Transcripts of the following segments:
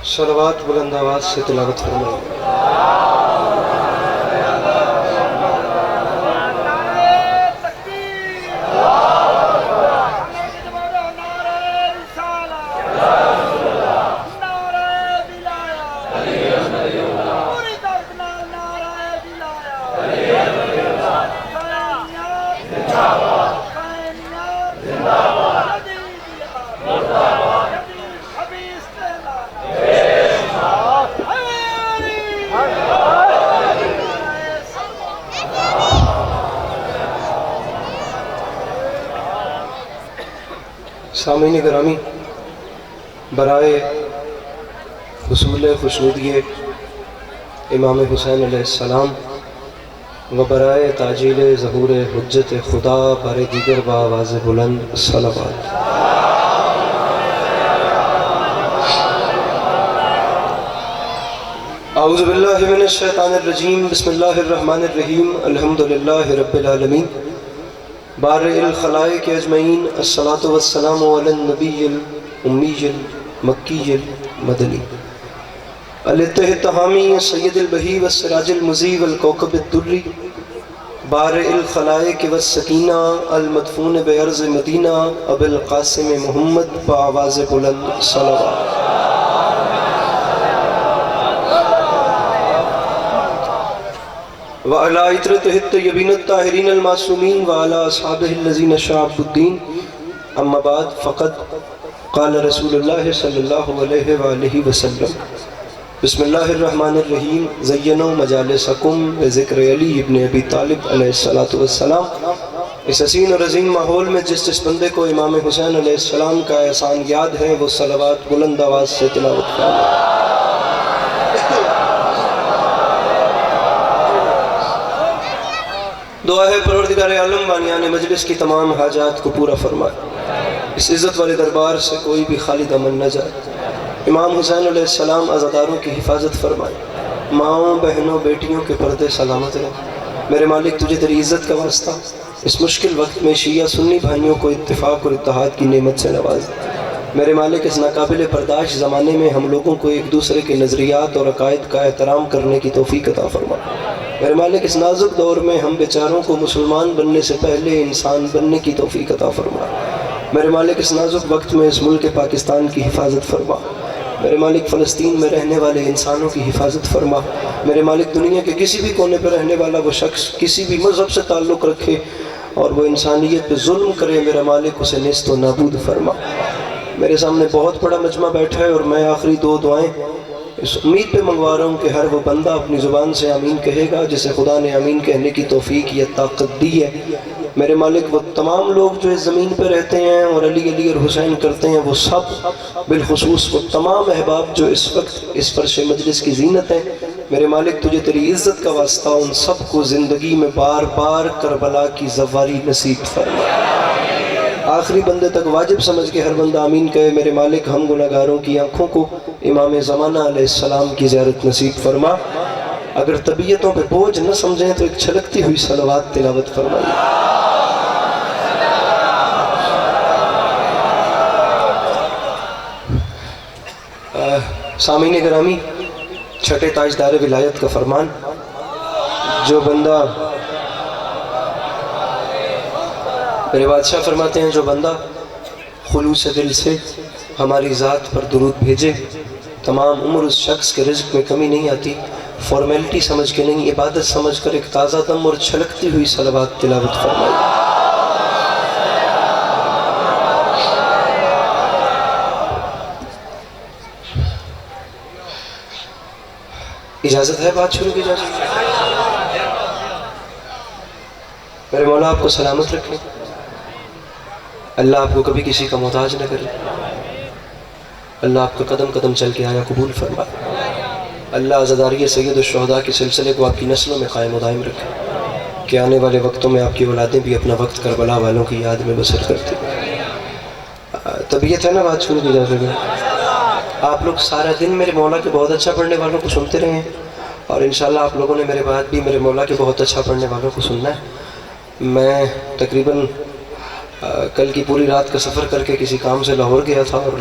صلوات بلند آواز سے تلاوت فرمائیں۔ سامعین گرامی، برائے حصول خوشنودی امام حسین علیہ السلام و برائے تعجیل ظہور حجت خدا بار دیگر بآواز بلند صلوات۔ اعوذ باللہ من الشیطان الرجیم، بسم اللہ الرحمن الرحیم، الحمدللہ رب العالمین، بارئ الخلائق اجمعین، الصلاۃ والسلام علی النبی الامی المکی المدنی الاتحامی سید البہی والسراج المضی والکوکب الدری، بارئ الخلائق والسکینہ المدفون بعرض مدینہ ابو القاسم محمد بآواز بلند صلوات۔ وعلى عطرته الطيبين الطاهرين المعصومين وعلى أصحابه الذين شعبوا الدين، أما بعد فقد قال رسول الله صلى الله عليه وآله وسلم، بسم الله الرحمن الرحيم، زينوا مجالسكم بذكر علی ابن ابی طالب علیہ السلام۔ اس حسین اور عظیم ماحول میں جس بندے کو امام حسین علیہ السلام کا احسان یاد ہے وہ صلوات بلند آواز سے تلاوت کریں۔ دعا ہے پروردگار عالم بانیان مجلس کی تمام حاجات کو پورا فرمائے، اس عزت والے دربار سے کوئی بھی خالی دامن نہ جائے۔ امام حسین علیہ السلام عزاداروں کی حفاظت فرمائے، ماؤں بہنوں بیٹیوں کے پردے سلامت رہیں۔ میرے مالک تجھے تیری عزت کا واسطہ اس مشکل وقت میں شیعہ سنی بھائیوں کو اتفاق اور اتحاد کی نعمت سے نواز۔ میرے مالک اس ناقابل برداشت زمانے میں ہم لوگوں کو ایک دوسرے کے نظریات اور عقائد کا احترام کرنے کی توفیق عطا فرما۔ میرے مالک اس نازک دور میں ہم بیچاروں کو مسلمان بننے سے پہلے انسان بننے کی توفیق عطا فرما۔ میرے مالک اس نازک وقت میں اس ملک پاکستان کی حفاظت فرما۔ میرے مالک فلسطین میں رہنے والے انسانوں کی حفاظت فرما۔ میرے مالک دنیا کے کسی بھی کونے پر رہنے والا وہ شخص کسی بھی مذہب سے تعلق رکھے اور وہ انسانیت پہ ظلم کرے، میرا مالک اسے نیست و نابود فرما۔ میرے سامنے بہت بڑا مجمع بیٹھا ہے اور میں آخری دو دعائیں اس امید پہ منگوا رہا ہوں کہ ہر وہ بندہ اپنی زبان سے آمین کہے گا جسے خدا نے آمین کہنے کی توفیق یا طاقت دی ہے۔ میرے مالک وہ تمام لوگ جو اس زمین پہ رہتے ہیں اور علی علی اور حسین کرتے ہیں، وہ سب بالخصوص وہ تمام احباب جو اس وقت اس فرش مجلس کی زینت ہیں، میرے مالک تجھے تیری عزت کا واسطہ ان سب کو زندگی میں بار بار کربلا کی زواری نصیب فرما۔ آخری بندے تک واجب سمجھ کے ہر بندہ آمین کہے۔ میرے مالک ہم گناہگاروں کی آنکھوں کو امام زمانہ علیہ السلام کی زیارت نصیب فرما۔ اگر طبیعتوں پہ بوجھ نہ سمجھیں تو ایک چھلکتی ہوئی صلوات تلاوت فرمائیے۔ سامعین گرامی، چھٹے تاجدار ولایت کا فرمان، جو بندہ میرے بادشاہ فرماتے ہیں جو بندہ خلوص دل سے ہماری ذات پر درود بھیجے تمام عمر اس شخص کے رزق میں کمی نہیں آتی۔ فارمیلٹی سمجھ کے نہیں، عبادت سمجھ کر ایک تازہ دم اور چھلکتی ہوئی صلوات تلاوت فرمائے۔ اجازت ہے بات شروع کی جا سکتی؟ میرے مولا آپ کو سلامت رکھیں، اللہ آپ کو کبھی کسی کا محتاج نہ کرے، اللہ آپ کا قدم قدم چل کے آیا قبول فرمائے، اللہ عزاداری سید الشہداء کے سلسلے کو آپ کی نسلوں میں قائم و دائم رکھے کہ آنے والے وقتوں میں آپ کی اولادیں بھی اپنا وقت کربلا والوں کی یاد میں بسر کرتے۔ طبیعت ہے نا بات شروع کی جا سکے؟ آپ لوگ سارا دن میرے مولا کے بہت اچھا پڑھنے والوں کو سنتے رہے ہیں اور انشاءاللہ آپ لوگوں نے میرے بعد بھی میرے مولا کے بہت اچھا پڑھنے والوں کو سننا ہے۔ میں تقریباً کل کی پوری رات کا سفر کر کے کسی کام سے لاہور گیا تھا اور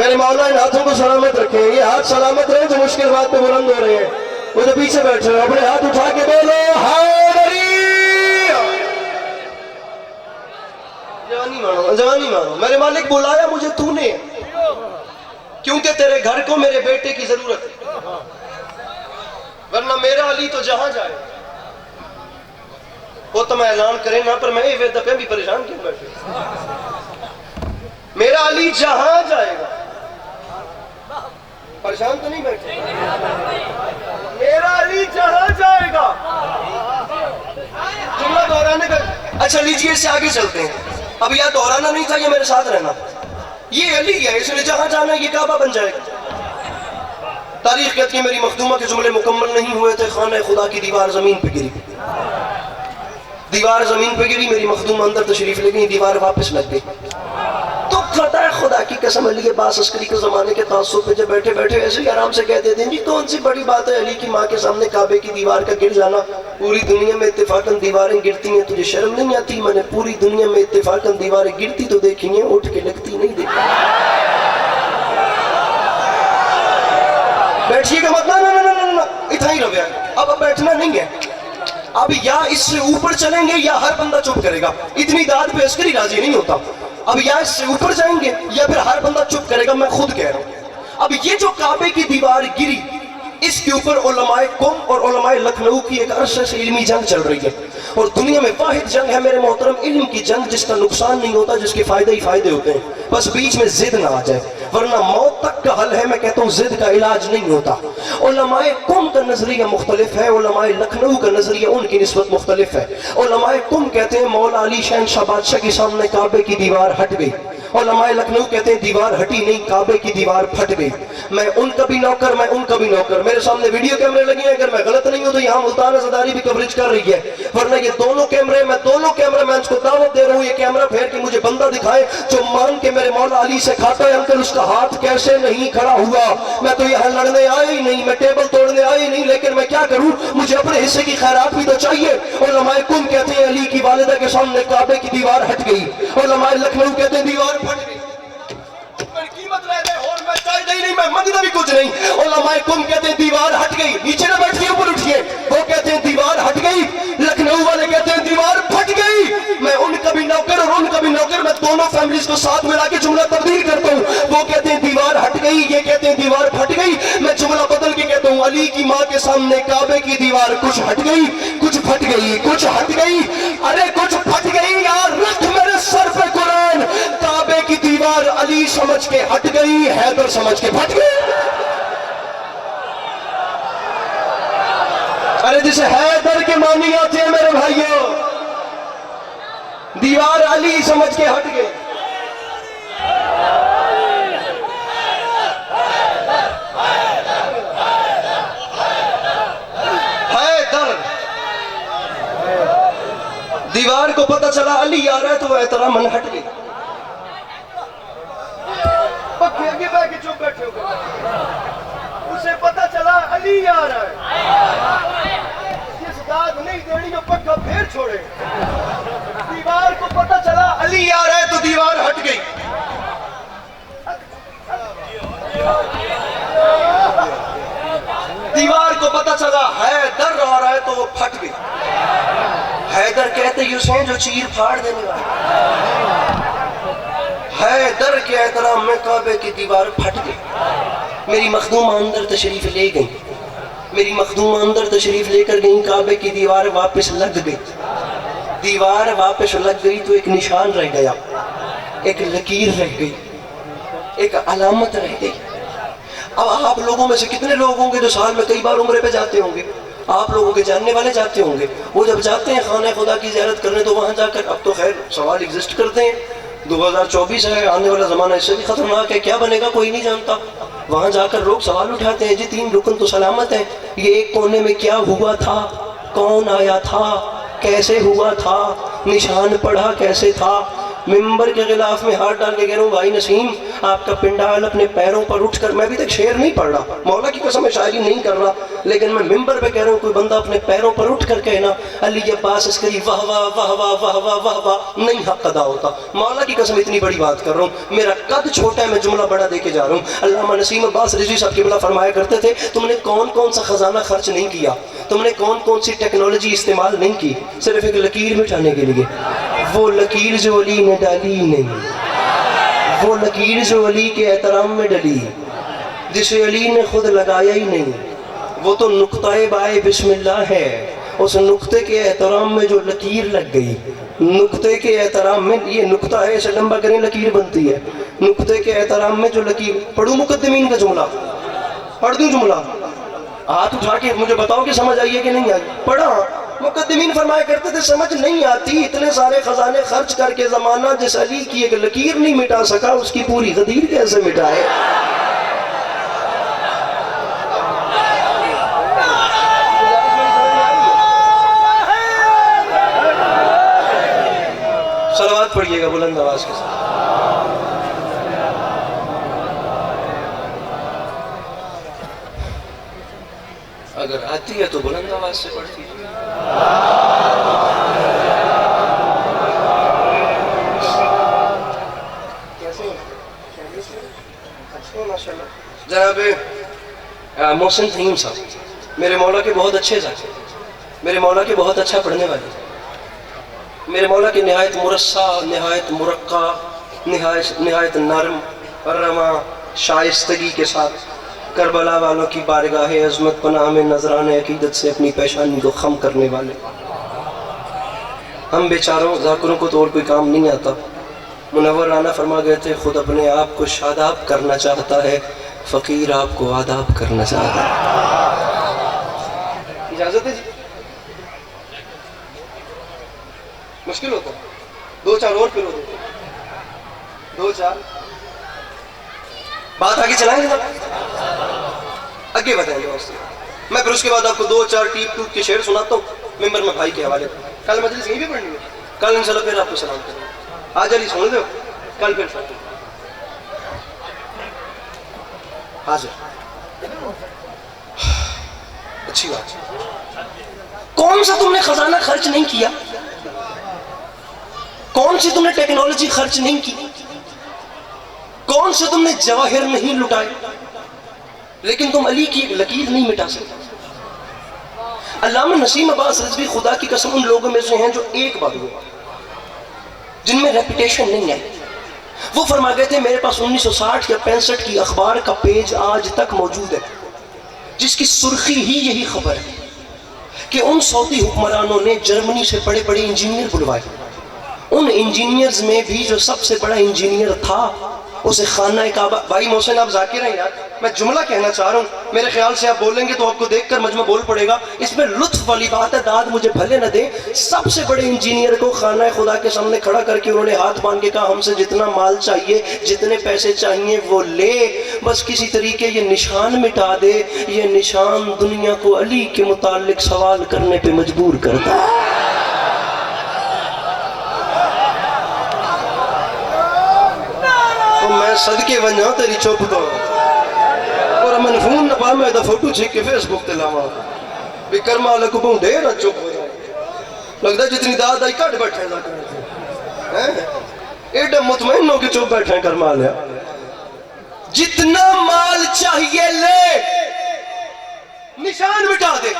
میرے مولا ان ہاتھوں کو سلامت رکھیں، یہ ہاتھ سلامت رہے جو مشکل بات پہ بلند ہو رہے ہیں، وہ جو پیچھے بیٹھے ہیں اپنے ہاتھ اٹھا کے بولو حیدری۔ جوانی مانو، میرے مالک بلایا مجھے تو نے، کیونکہ تیرے گھر کو میرے بیٹے کی ضرورت ہے، ورنہ میرا علی تو جہاں جائے وہ تو میں اعلان کریں نہ، پر میں یہ دفعہ بھی پریشان کیوں بیٹھے؟ میرا علی جہاں جائے گا، پریشان تو نہیں بیٹھے؟ میرا علی جہاں جائے گا، جملہ دہرانے کا۔ اچھا لیجیے اس سے آگے چلتے ہیں، اب یہ دہرانا نہیں تھا، یہ میرے ساتھ رہنا۔ یہ علی ہے، اس نے جہاں جانا یہ کعبہ بن جائے گا۔ تاریخ کہتی ہے میری مخدومہ کے جملے مکمل نہیں ہوئے تھے، خانہ خدا کی دیوار زمین پہ گری، دیوار زمین پہ گری، میری مخدومہ اندر تشریف لے گئی، دیوار واپس لگ گئی۔ تو کھتا ہے خدا کی قسم، علی عباس عسکری کے زمانے کے تعصب پہ جب بیٹھے بیٹھے ایسے ہی آرام سے کہتے تھے جی کون سی بڑی بات ہے علی کی ماں کے سامنے کعبے کی دیوار کا گر جانا، پوری دنیا میں اتفاقاً دیواریں گرتی ہیں، تجھے شرم نہیں آتی؟ میں نے پوری دنیا میں اتفاقاً دیواریں گرتی تو دیکھی ہیں، اٹھ کے لگتی نہیں دیکھی۔ بیٹھیے گا مت، نا اتنا ہی رویا، اب بیٹھنا نہیں ہے، اب یا اس سے اوپر چلیں گے یا ہر بندہ چپ کرے گا، اتنی داد پہ عسکری راضی نہیں ہوتا، اب یا اس سے اوپر جائیں گے یا پھر ہر بندہ چپ کرے گا، میں خود کہہ رہا ہوں۔ اب یہ جو کعبے کی دیوار گری، اس کے اوپر علماء قوم اور علماء لکھنؤ کی ایک عرصے سے علمی جنگ چل رہی ہے، اور دنیا میں واحد جنگ ہے میرے محترم علم کی جنگ، جس کا نقصان نہیں ہوتا، جس کے فائدے ہی فائدے ہوتے ہیں، بس بیچ میں ضد نہ آ جائے، ورنہ موت تک کا حل ہے، میں کہتا ہوں ضد کا علاج نہیں ہوتا۔ علماء قوم کا نظریہ مختلف ہے، علماء لکھنؤ کا نظریہ ان کی نسبت مختلف ہے۔ علماء قوم کہتے ہیں مولا علی شہنشاہ بادشاہ کے سامنے کعبے کی دیوار ہٹ گئی، علماء لکھنؤ کہتے ہیں دیوار ہٹی نہیں، کعبے کی دیوار پھٹ گئی۔ میں ان کا بھی نوکر، میں ان کا بھی نوکر، میرے سامنے ویڈیو کیمرے لگے ہیں، اگر میں غلط نہیں ہوں تو یہاں ملتان عزاداری بھی کوریج کر رہی ہے، ورنہ یہ دونوں کیمرے، میں دونوں کیمرہ مینز کو دعوت دے رہا ہوں، یہ کیمرہ پھیر کے مجھے بندہ دکھائے جو مانگ کے میرے مولا علی سے کھاتا ہے انکل اس کا ہاتھ کیسے نہیں کھڑا ہوا۔ میں تو یہاں لڑنے آیا ہی نہیں، میں ٹیبل توڑنے آیا ہی نہیں، لیکن میں کیا کروں، مجھے اپنے حصے کی خیرات بھی تو چاہیے۔ علماء قوم کہتے ہیں علی کی والدہ کے سامنے کعبے کی دیوار ہٹ گئی، علماء لکھنؤ کہتے ہیں دیوار پھٹ گئی، میں مانگتا بھی کچھ نہیں۔ علماء قوم کہتے ہیں دیوار ہٹ گئی، نیچے نہ بیٹھیے اوپر اٹھیے، وہ کہتے ہیں دیوار ہٹ گئی، لکھنؤ والے کہتے ہیں دیوار پھٹ گئی۔ میں ان کا بھی نوکر اور ان کا بھی نوکر، میں دونوں فیملیز کو ساتھ ملا کے جملہ تبدیل کرتا ہوں، وہ کہتے ہیں دیوار ہٹ گئی، یہ کہتے ہیں دیوار پھٹ گئی، میں جملہ بدل کے کہتا ہوں علی کی ماں کے سامنے کعبے کی دیوار کچھ ہٹ گئی، کچھ پھٹ گئی، کچھ ہٹ گئی، ارے کچھ پھٹ گئی یار، رکھ میرے سر پہ قرآن، کعبے کی دیوار علی سمجھ کے ہٹ گئی، حیدر سمجھ کے پھٹ گئی۔ ارے جسے حیدر کے معنی آتے ہیں میرے بھائیوں، دیوار علی سمجھ کے ہٹ گئی۔ حیدر، دیوار کو پتہ چلا علی آ رہا ہے تو وہ احتراماً ہٹ گئی۔ پکے آگے بیٹھ کے چپ بیٹھے ہو گئے، اسے پتہ چلا علی آ رہا ہے، یہ صداد نہیں دینی جو پکا پھیر چھوڑے، دیوار کو پتہ چلا علی آ رہا ہے تو دیوار ہٹ گئی۔ دیوار کو پتہ چلا حیدر آ رہا ہے تو وہ پھٹ گئی۔ حیدر کہتے ہیں جو چیر پھاڑ دینے والا، حیدر کے احترام میں کعبے کی دیوار پھٹ گئی۔ میری مخدومہ اندر تشریف لے گئی، میری مخدومہ اندر تشریف لے کر گئی، کعبے کی دیوار واپس لگ گئی، دیوار واپس لگ گئی تو ایک نشان رہ گیا، ایک لکیر رہ گئی، ایک علامت رہ گئی۔ اب آپ لوگوں میں سے کتنے لوگ ہوں گے جو سال میں کئی بار عمرے پہ جاتے ہوں گے؟ آپ لوگوں کے جاننے والے جاتے ہوں گے، وہ جب جاتے ہیں خانہ خدا کی زیارت کرنے تو وہاں جا کر، اب تو خیر سوال ایگزسٹ کرتے ہیں، 2024 ہے، آنے والا زمانہ اس سے بھی خطرناک ہے، کیا بنے گا کوئی نہیں جانتا۔ وہاں جا کر لوگ سوال اٹھاتے ہیں جی 3 رکن تو سلامت ہیں، یہ ایک کونے میں کیا ہوا تھا، کون آیا تھا، کیسے ہوا تھا، نشان پڑھا کیسے تھا، ممبر کے غلاف میں ہاتھ ڈال کے کہہ رہا ہوں بھائی نسیم آپ کا پنڈال اپنے پیروں پر اٹھ کر، میں ابھی تک شعر نہیں پڑھ رہا، مولا کی قسم شاعری نہیں کر رہا، لیکن میں ممبر پہ کہہ رہا ہوں کوئی بندہ اپنے پیروں پر اٹھ کر کہنا علی عباس عسکری واہ واہ واہ واہ واہ واہ واہ واہ، نہیں حق ادا ہوتا۔ مولا کی قسم اتنی بڑی بات کر رہا ہوں، میرا قد چھوٹا ہے، میں جملہ بڑا دے کے جا رہا ہوں۔ علامہ نسیم عباس رضوی صاحب قبلہ فرمایا کرتے تھے تم نے کون کون سا خزانہ خرچ نہیں کیا، تم نے کون کون سی ٹیکنالوجی استعمال نہیں کی، صرف ایک لکیر مٹانے کے لیے۔ وہ لکیر جو علی نے ڈالی نہیں، وہ لکیر جو علی کے احترام میں ڈلی، جسے علی نے خود لگایا ہی نہیں، وہ تو نقطہ بائے بسم اللہ ہے، اس نقطے کے احترام میں جو لکیر لگ گئی، نقطے کے احترام میں، یہ نقطہ ہے اسے لمبا کریں لکیر بنتی ہے، نقطے کے احترام میں جو لکیر، پڑھوں مقدمین کا جملہ، پڑھ دوں جملہ، ہاتھ اٹھا کے مجھے بتاؤ کہ سمجھ آئی ہے کہ نہیں آئی؟ پڑھا۔ مقدمین فرمایا کرتے تھے سمجھ نہیں آتی اتنے سارے خزانے خرچ کر کے زمانہ جس علی کی ایک لکیر نہیں مٹا سکا اس کی پوری غدیر کیسے مٹائے۔ صلوات پڑھیے گا بلند آواز کے ساتھ۔ اگر آتی ہے تو بلند آواز سے پڑھتی ہے۔ جناب محسن تھیم صاحب میرے مولا کے بہت اچھے ذاکر، میرے مولا کے بہت اچھا پڑھنے والے، میرے مولا کی نہایت مرصع، نہایت مرقع، نہایت نرم رواں شائستگی کے ساتھ کربلا والوں کی بارگاہ عظمت پناہ میں نذران عقیدت سے اپنی پیشانی کو خم کرنے والے۔ ہم بیچاروں ذاکروں کو تو اور کوئی کام نہیں آتا۔ منور رانا فرما گئے تھے خود اپنے آپ کو شاداب کرنا چاہتا ہے، فقیر آپ کو آداب کرنا چاہتا ہے۔ اجازت ہے جی؟ مشکل ہوتا ہے؟ دو چار اور پھر ہوتے دو چار بات آگے چلائیں گے، آگے بتائیں گے دوستو۔ میں پھر اس کے بعد آپ کو دو چار ٹیپ ٹوٹ کے شعر سناتا ہوں ممبر میں بھائی کے حوالے۔ کل مجلس یہیں بھی پڑھنی ہے، کل انشاءاللہ پھر آپ کو سلام کریں گے۔ آج علی سن دو، کل پھر ساتھ حاضر۔ اچھی بات، کون سا تم نے خزانہ خرچ نہیں کیا، کون سی تم نے ٹیکنالوجی خرچ نہیں کی، کون سے تم نے جواہر نہیں لٹائے، لیکن تم علی کی ایک لکیر نہیں مٹا سکتے۔ علامہ نسیم عباس رضوی خدا کی قسم ان لوگوں میں سے ہیں جو ایک بات ہوا جن میں ریپیٹیشن نہیں ہے۔ وہ فرما گئے تھے میرے پاس 1960 یا 65 کی اخبار کا پیج آج تک موجود ہے جس کی سرخی ہی یہی خبر ہے کہ ان سعودی حکمرانوں نے جرمنی سے بڑے بڑے انجینئر بلوائے، ان انجینئرز میں بھی جو سب سے بڑا انجینئر تھا اسے خانہ کعبہ، بھائی محسن آپ ذاکر ہیں یار، میں جملہ کہنا چاہ رہا ہوں، میرے خیال سے آپ بولیں گے تو آپ کو دیکھ کر مجمع بول پڑے گا، اس میں لطف والی بات ہے، داد مجھے بھلے نہ دے۔ سب سے بڑے انجینئر کو خانہ خدا کے سامنے کھڑا کر کے انہوں نے ہاتھ باندھ کے کہا ہم سے جتنا مال چاہیے، جتنے پیسے چاہیے وہ لے، بس کسی طریقے یہ نشان مٹا دے، یہ نشان دنیا کو علی کے متعلق سوال کرنے پہ مجبور کرتا ہے۔ میں صدقے ونجا تیری چپ تو اور من فون نہ پا میں دا فوٹو چھک کے فیس بک تے لاواں بھی کرما لکو بہوں دے نہ چپ ہو جائے، لگتا ہے جتنی داد آئی کٹ بیٹھے جا کر ایڈا مطمئن ہو کے چپ بیٹھے کرما لیا، جتنا مال چاہیے لے، نشان مٹا دے،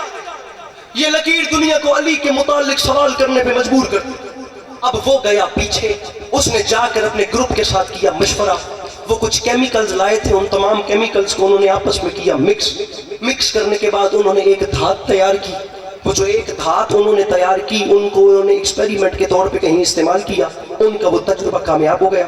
یہ لکیر دنیا کو علی کے متعلق سوال کرنے پہ مجبور کرتی۔ اب وہ گیا پیچھے، اس نے جا کر اپنے گروپ کے ساتھ کیا مشورہ، وہ کچھ کیمیکلز لائے تھے، ان تمام کیمیکلز کو انہوں نے آپس میں کیا مکس کرنے کے بعد انہوں نے ایک دھات تیار کی۔ وہ جو ایک دھات انہوں نے تیار کی ان کو انہوں نے ایکسپیریمنٹ کے طور پہ کہیں استعمال کیا، ان کا وہ تجربہ کامیاب ہو گیا۔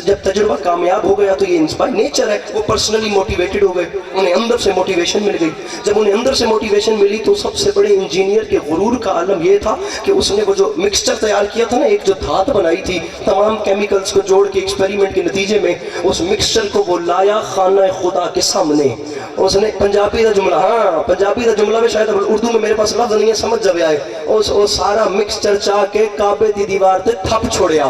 جب تجربہ کامیاب ہو گیا تو یہ انسپائر نیچر ہے، وہ پرسنلی موٹیویٹڈ ہو گئے، انہیں اندر سے موٹیویشن مل گئی۔ جب انہیں اندر سے موٹیویشن ملی تو سب سے بڑے انجینئر کے غرور کا عالم یہ تھا کہ اس نے وہ جو مکسچر تیار کیا تھا نا، ایک جو دھات بنائی تھی تمام کیمیکلز کو جوڑ کے ایکسپیریمنٹ کے نتیجے میں، اس مکسچر کو وہ لایا خانہ خدا کے سامنے۔ اس نے پنجابی دا جملہ، ہاں پنجابی دا جملہ میں شاید اردو میں میرے پاس لفظ نہیں ہے سمجھ جب آئے، وہ سارا مکسچر چاہ کے کعبے دی دیوار تے تھپ چھوڑیا،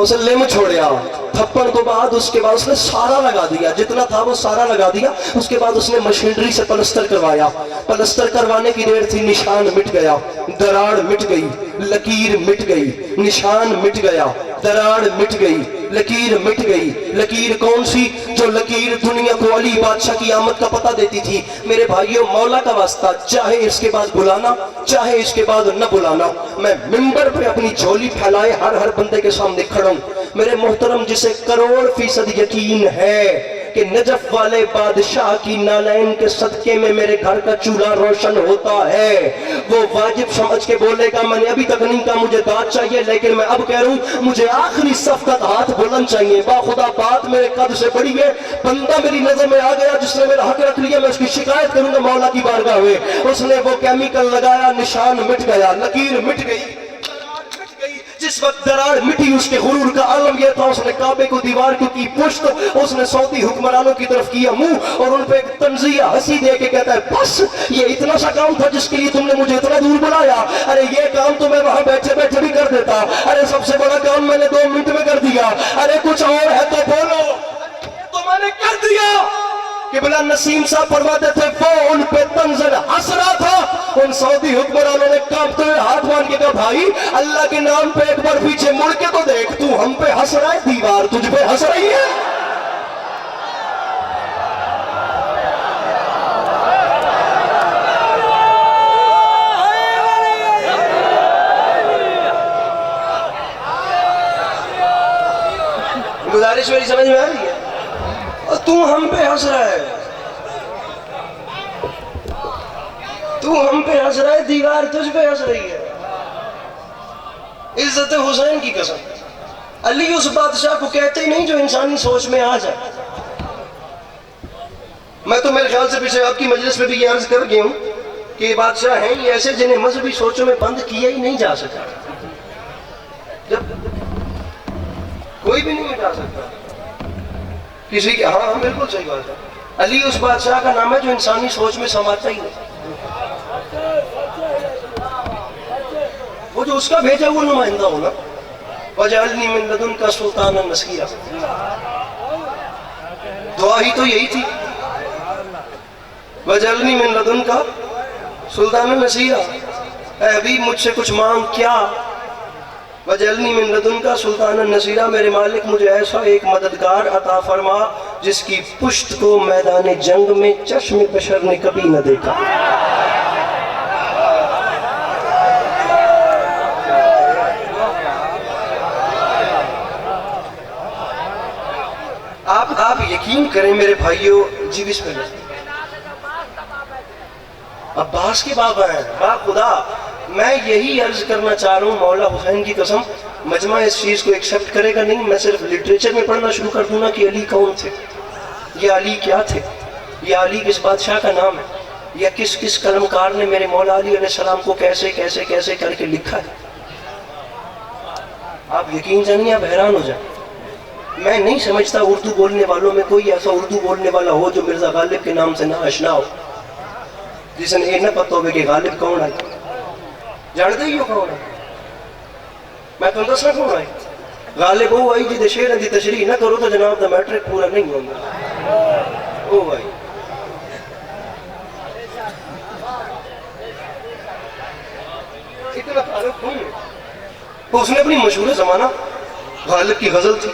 اسے لم چھوڑیا تھپن تو بعد اس کے بعد اس نے سارا لگا دیا، جتنا تھا وہ سارا لگا دیا. اس کے بعد اس نے مشینری سے پلستر کروایا. پلستر کروانے کی دیر تھی، نشان مٹ گیا، دراڑ مٹ گئی، لکیر مٹ گئی، نشان مٹ گیا، دراڑ مٹ گئی، لکیر مٹ گئی. لکیر کون سی؟ جو لکیر دنیا کو علی بادشاہ کی آمد کا پتہ دیتی تھی. میرے بھائیوں، مولا کا واسطہ، چاہے اس کے بعد بلانا چاہے اس کے بعد نہ بلانا، میں منبر پہ اپنی جھولی پھیلائے ہر بندے کے سامنے کھڑا ہوں. میرے محترم، جسے 100% یقین ہے کہ نجف والے بادشاہ کی نالین کے صدقے میں میرے گھر کا چولہا روشن ہوتا ہے، وہ واجب سمجھ کے بولے گا میں نے ابھی تک نہیں کہا مجھے داد چاہیے، لیکن میں اب کہہ رہا ہوں مجھے آخری صف تک ہاتھ بلند چاہیے. با خدا بات میرے قد سے بڑی ہے، بندہ میری نظر میں آ گیا جس نے میرا حق رکھ لیا، میں اس کی شکایت کروں گا مولا کی بارگاہ میں. اس نے وہ کیمیکل لگایا، نشان مٹ گیا، لکیر مٹ گئی. جس وقت دراڑ مٹی، اس کے غرور کا عالم یہ تھا، اس نے کعبے کو دیوار کو کی پشت، اس نے سعودی حکمرانوں کی طرف کیا منہ اور ان پہ ایک طنزیہ ہنسی دے کے کہتا ہے بس یہ اتنا سا کام تھا جس کے لیے تم نے مجھے اتنا دور بلایا. ارے یہ کام تو میں وہاں بیٹھے بیٹھے بھی کر دیتا. ارے سب سے بڑا کام میں نے 2 منٹ میں کر دیا. ارے کچھ اور ہے تو بولو. تو میں نے کر دیا. قبلہ نسیم صاحب فرماتے تھے وہ ان پہ طنزن ہنس رہا تھا. ان سعودی حکمرانوں نے کانپتے ہوئے ہاتھ باندھ کے کہا بھائی اللہ کے نام پہ ایک بار پیچھے مڑ کے تو دیکھ، تو ہم پہ ہنس رہا ہے، دیوار تجھ پہ ہنس رہی ہے. گزارش میری سمجھ میں آ رہی ہے؟ اور تو ہم پہ ہنس رہا ہے، تو ہم پہ ہنس رہا ہے، دیوار تجھ پہ ہنس رہی ہے. عزت حسین کی قسم، علی اس بادشاہ کو کہتے ہی نہیں جو انسانی سوچ میں آ جائے. میں تو میرے خیال سے پیچھے آپ کی مجلس میں بھی یہ عرض کر گیا ہوں کہ یہ بادشاہ ہیں یہ ایسے جنہیں مذہبی سوچوں میں بند کیا ہی نہیں جا سکتا، جب کوئی بھی نہیں مٹا سکتا کسی کے. ہاں بالکل صحیح بات ہے. علی اس بادشاہ کا نام ہے جو انسانی سوچ میں سماتا ہی نہیں. وہ جو اس کا بھیجا وہ نمائندہ ہونا. وَجَعَلْنِي مِن لَدُنْكَ سُلْطَانًا نَصِيرًا، دعا ہی تو یہی تھی. وَجَعَلْنِي مِن لَدُنْكَ سُلْطَانًا نَصِيرًا، اے حبیب مجھ سے کچھ مانگ. کیا؟ وَجَعَلْنِي مِن لَدُنْكَ سُلْطَانًا نَصِيرًا، میرے مالک مجھے ایسا ایک مددگار عطا فرما جس کی پشت کو میدان جنگ میں چشم بشر نے کبھی نہ دیکھا. آپ یقین کریں میرے بھائیوں. جی بسم اللہ. عباس کے بابا ہیں، با خدا میں یہی عرض کرنا چاہ رہا ہوں مولا حسین کی قسم مجمع اس چیز کو ایکسپٹ کرے گا نہیں. میں صرف لٹریچر میں پڑھنا شروع کر دوں نا کہ علی کون تھے، یہ علی کیا تھے، یہ علی کس بادشاہ کا نام ہے، یا کس قلمکار نے میرے مولا علی علیہ السلام کو کیسے کیسے کیسے کر کے لکھا ہے. آپ یقین جانیے آپ حیران ہو جائیں. میں نہیں سمجھتا اردو بولنے والوں میں کوئی ایسا اردو بولنے والا ہو جو مرزا غالب کے نام سے نہ آشنا ہو، جس نے یہ نہ پتہ ہوگا کہ غالب کون ہے. جانتے ہی ہو کون ہے؟ میں تو دسنا کون ہے. غالب وہ آئی جی شیر دی تشریح نہ کرو تو جناب دا میٹرک پورا نہیں ہوگا. او بھائی اتنا تعارف نہیں ہے. اس نے اپنی مشہور زمانہ غالب کی غزل تھی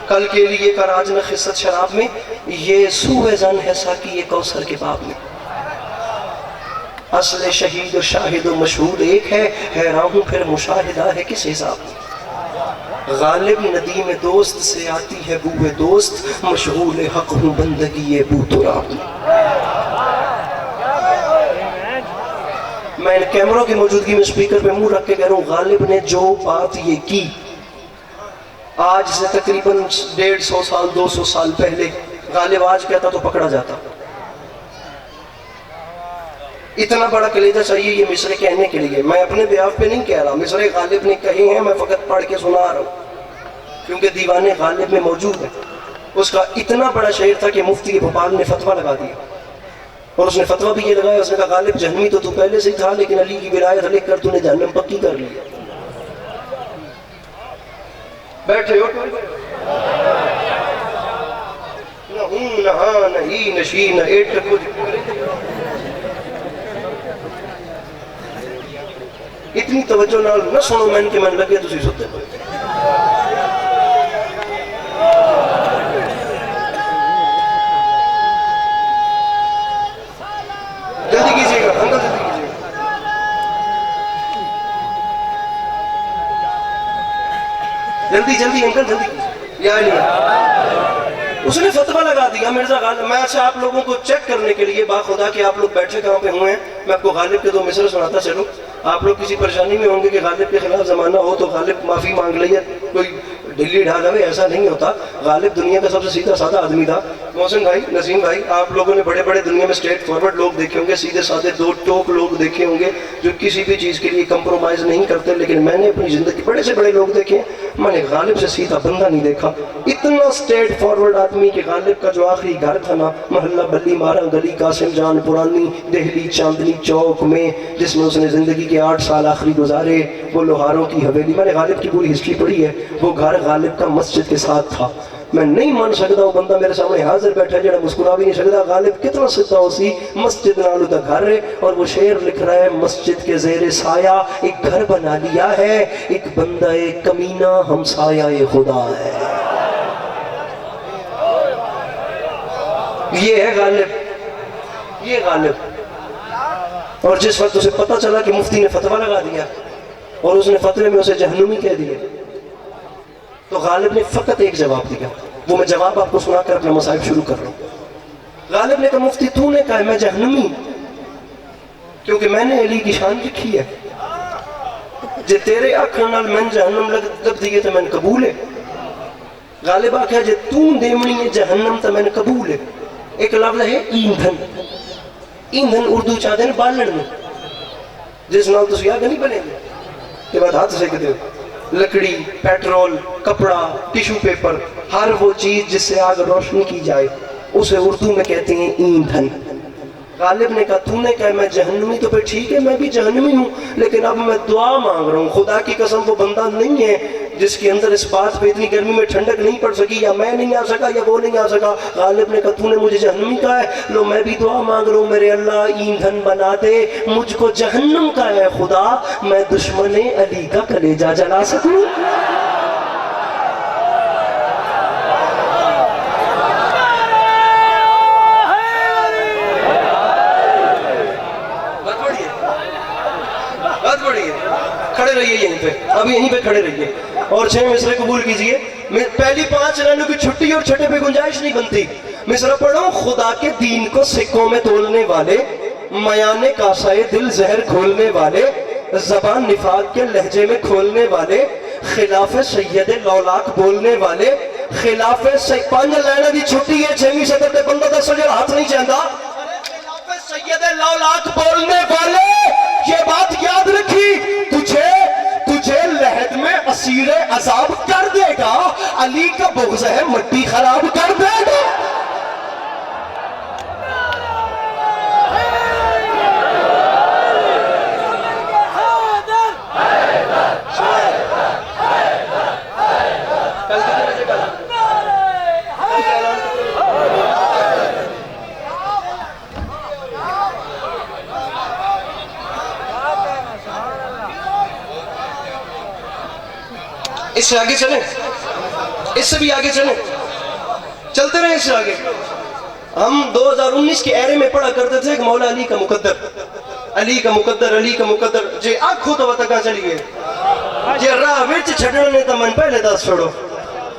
کل کے لیے کا راج نہ خصت شراب میں، یہ سوء زن ہے ساکی یہ کوثر کے باب میں. اصل شہید و شاہد و مشہود ایک ہے، حیران ہوں پھر مشاہدہ ہے کس حساب میں. غالب ندیم دوست سے آتی ہے بوئے دوست، مشغول حق ہوں بندگی بو تراب میں. میں ان کیمروں کی موجودگی میں سپیکر پہ منہ رکھ کے کہہ رہا ہوں غالب نے جو بات یہ کی آج سے تقریباً 150 سال 200 سال پہلے غالب آج کہتا تو پکڑا جاتا. اتنا بڑا کلیجہ چاہیے یہ مصرے کہنے کے لیے. میں اپنے بیاف پہ نہیں کہہ رہا، مصرے غالب نے کہے ہیں، میں فقط پڑھ کے سنا رہا ہوں کیونکہ دیوان غالب میں موجود ہے. اس کا اتنا بڑا شعر تھا کہ مفتی بھوپال نے فتویٰ لگا دیا، اور اس نے فتویٰ بھی یہ لگایا، اس نے کہا غالب جہنمی تو پہلے سے ہی تھا لیکن علی کی ولایت لے کر تو نے جہنم پکی کر لی. بیٹھے ہو نہ ہوں نہ ہاں نہ ہی نہ شی نہ ایٹ کچھ اتنی توجہ نال نہ سنو میں کہ من لگے تسی ستے پہ جلدی کیجئے گا انکل جلدی کیجئے گا جلدی انکل جلدی کیجئے یا نہیں اس نے فتوہ لگا دیا مرزا غالب میں اچھا آپ لوگوں کو چیک کرنے کے لیے با خدا کہ آپ لوگ بیٹھے کہاں پہ ہوئے ہیں میں آپ کو غالب کے 2 مصرع سناتا چلوں آپ لوگ کسی پریشانی میں ہوں گے کہ غالب کے خلاف زمانہ ہو تو غالب معافی مانگ لئے کوئی ڈھلی ڈھالا ہوئے ایسا نہیں ہوتا غالب دنیا کا سب سے سیدھا سادہ آدمی تھا محسن بھائی نسیم بھائی آپ لوگوں نے بڑے بڑے دنیا میں اسٹریٹ فارورڈ لوگ دیکھے ہوں گے سیدھے سادھے 2 ٹوک لوگ دیکھے ہوں گے جو کسی بھی چیز کے لیے کمپرومائز نہیں کرتے لیکن میں نے اپنی زندگی بڑے سے بڑے لوگ دیکھے میں نے غالب سے سیدھا بندہ نہیں دیکھا اتنا اسٹریٹ فارورڈ آدمی کہ غالب کا جو آخری گھر تھا نا محلہ بلی مارا گلی قاسم جان پرانی دہلی چاندنی چوک میں جس میں اس نے زندگی کے 8 سال آخری گزارے وہ لوہاروں کی حویلی میں نے غالب کی پوری ہسٹری پڑھی ہے وہ گھر غالب کا مسجد کے ساتھ تھا میں نہیں مان سکتا وہ بندہ میرے سامنے حاضر بیٹھا ہے جڑا مسکرا بھی نہیں سکتا غالب کتنا سدھا ہو سی مسجد نالو دا گھر ہے اور وہ شعر لکھ رہا ہے مسجد کے زیر سایہ ایک گھر بنا لیا ہے ایک بندہ کمینہ ہمسایہ خدا ہے یہ ہے غالب یہ غالب اور جس وقت اسے پتہ چلا کہ مفتی نے فتوہ لگا دیا اور اس نے فتوے میں اسے جہنمی کہہ دیا تو غالب نے فقط ایک جواب دیا وہ میں جواب آپ کو سنا کر اپنا مصائب شروع کر رہا ہوں غالب نے کہا مفتی تو نے کہا میں جہنمی کیونکہ میں نے علی کی شان لکھی ہے جے تیرے آنکھوں نال میں جہنم لگ دیئے تو میں نے قبول ہے غالب آکھا جے تو دیمنی ہے جہنم تو میں نے قبول ہے ایک لفظ ہے ایندھن اردو چاہتے ہیں بالن میں جس نال تو سیاہ نہیں بنے گے کہ بعد ہاتھ سے کہتے ہو لکڑی پیٹرول کپڑا ٹیشو پیپر ہر وہ چیز جس سے آگ روشنی کی جائے اسے اردو میں کہتے ہیں ایندھن غالب نے کہا تو نے کہا میں جہنمی تو پھر ٹھیک ہے میں بھی جہنمی ہوں لیکن اب میں دعا مانگ رہا ہوں خدا کی قسم وہ بندہ نہیں ہے جس کے اندر اس بات پہ اتنی گرمی میں ٹھنڈک نہیں پڑ سکی یا میں نہیں آ سکا یا وہ نہیں آ سکا غالب نے کہا تو نے مجھے جہنمی کہا ہے لو میں بھی دعا مانگ رہا ہوں میرے اللہ ایندھن بنا دے مجھ کو جہنم کا ہے خدا میں دشمن علی کا کلیجہ جلا سکوں کھڑے رہیے یہیں پہ ابھی یہیں پہ کھڑے رہیے اور 6 مصرے قبول کیجئے پہلی 5 لائنوں کی چھٹی اور چھٹے پہ گنجائش نہیں بنتی مصرع پڑھو خدا کے دین کو سکوں میں تولنے والے میان کاسائے دل زہر کھولنے والے زبان نفاق کے لہجے میں کھولنے والے خلاف سید لولاک بولنے والے خلاف 5 لائنوں کی چھٹی ہے 6ویں صدر تے بندہ دا سجر ہاتھ نہیں چاہتا خلاف سید لولاک بولنے والے یہ بات یاد رکھی تجھے لہد میں اسیر عذاب کر دے گا علی کا بغض ہے مٹی خراب کر دے گا اس سے آگے چلیں اس سے بھی آگے چلیں چلتے رہیں اس سے آگے ہم 2019 کے ایرے میں پڑھا کرتے تھے کہ مولا علی کا مقدر علی کا مقدر علی کا مقدر جے آنکھوں تو وطکا چلیے جے راہ وچ چھڑنے تو من پہلے دس چھوڑو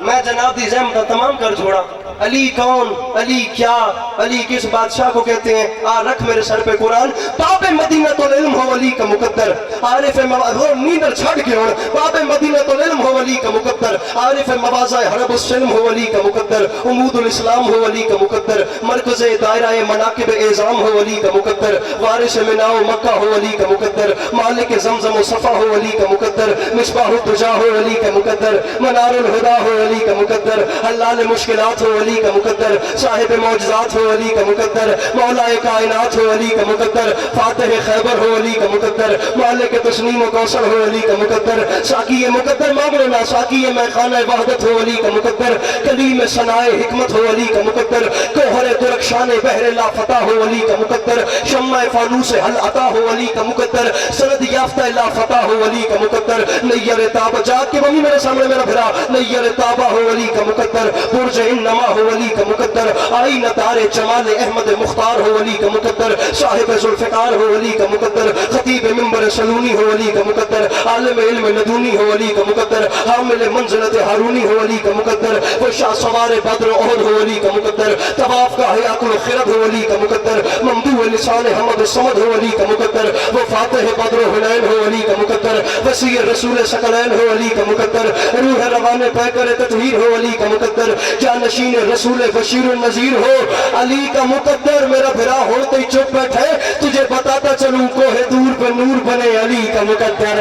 میں جناب دی زحمت تمام کر چھوڑا علی کون علی کیا علی کس بادشاہ کو کہتے ہیں رکھ میرے سر پہ قرآن باب مدینۃ العلم ہو علی کا مقدر عارف نیندر چھڑ کے ہوں باب مدینۃ العلم ہو علی کا مقدر عارف موازہ حرب السلم ہو علی کا مقدر عمود الاسلام ہو علی کا مقدر مرکز دائرہ مناقب اعظام ہو علی کا مقدر وارث مناء مکہ ہو علی کا مقدر مالک زمزم و صفا ہو علی کا مقدر مصباح الدجا ہو علی کا مقدر منار الہدا ہو علی کا مقدر حلال مشکلات ہو علی علی کا مقدر، صاحب معجزات ہو علی کا مقدر، مولا کائنات ہو علی کا مقدر، فاتح خیبر ہو علی کا مقدر، مالک تسنیم و کوثر ہو علی کا مقدر، ساقی مقدر مانگ لینا، ساقی میخانہ وحدت ہو علی کا مقدر، کلیم ثنائے حکمت ہو علی کا مقدر، کوہر درخشان بحر لا فتح ہو علی کا مقدر، شمع فانوس حل عطا ہو علی کا مقدر، سند یافتہ لا فتح ہو علی کا مقدر، نیر تاب جا کے ممی میرے سامنے میرا بھرا، نیر تابہ ہو علی کا مقدر، برج انما ہو علی کا مقدر، آئینہ تار جمال احمد مختار ہو علی کا مقدر، صاحب ذوالفقار ہو علی کا مقدر، خطیب منبر سلونی ہو علی کا مقدر، عالم علم ندونی ہو علی کا مقدر، حامل منزلت ہارونی ہو علی کا مقدر، وہ شاہ سوار بدر احد ہو علی کا مقدر، طواف کا حیات الخرد ہو علی کا مقدر، ممدوح لسان حمد الصمد ہو علی کا مقدر، وہ فاتح بدر حنین ہو علی کا مقدر، وسیع رسول ثقلین ہو علی کا مقدر، روح روان پیکر تطہیر ہو علی کا مقدر، جانشین رسول بشیر النذیر ہو علی کا مقدر۔ میرا بھرا ہوتے ہی چپ بیٹھے، تجھے بتاتا چلوں کوہ دور پہ نور بنے علی کا مقدر،